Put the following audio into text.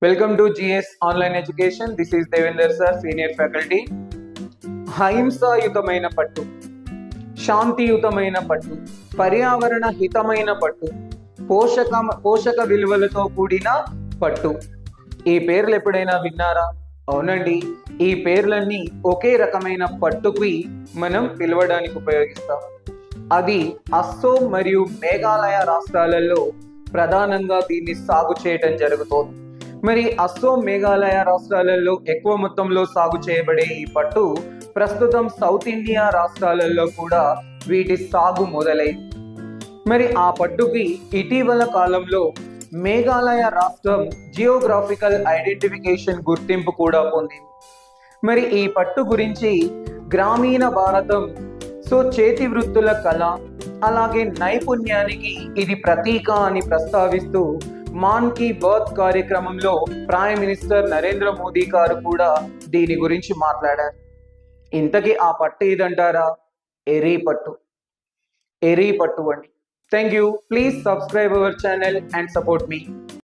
Welcome to GS Online Education. This is Devender sir, Senior Faculty. అహింసాయుతమైన పట్టు, శాంతియుతమైన పట్టు, పర్యావరణ హితమైన పట్టు, పోషక విలువలతో కూడిన పట్టు. ఈ పేర్లు ఎప్పుడైనా విన్నారా? అవునండి, ఈ పేర్లన్నీ ఒకే రకమైన పట్టుకి మనం పిలవడానికి ఉపయోగిస్తాం. అది అస్సోం మరియు మేఘాలయ రాష్ట్రాలలో ప్రధానంగా దీన్ని సాగు చేయడం జరుగుతోంది. మరి అస్సోం మేఘాలయ రాష్ట్రాలలో ఎక్కువ మొత్తంలో సాగు చేయబడే ఈ పట్టు ప్రస్తుతం సౌత్ ఇండియా రాష్ట్రాలలో కూడా వీటి సాగు మొదలైంది. మరి ఆ పట్టుకి ఇటీవల కాలంలో మేఘాలయ రాష్ట్రం జియోగ్రాఫికల్ ఐడెంటిఫికేషన్ గుర్తింపు కూడా పొందింది. మరి ఈ పట్టు గురించి గ్రామీణ భారతం చేతి వృత్తుల కళ అలాగే నైపుణ్యానికి ఇది ప్రతీక అని ప్రస్తావిస్తూ మాన్ కీ బాత్ కార్యక్రమంలో ప్రైమ్ మినిస్టర్ నరేంద్ర మోదీ గారు కూడా దీని గురించి మాట్లాడారు. ఇంతకీ ఆ పట్టు ఏదంటారా? ఎరీ పట్టు. ఎరీ పట్టు అండి. Thank you. Please subscribe our channel and support me.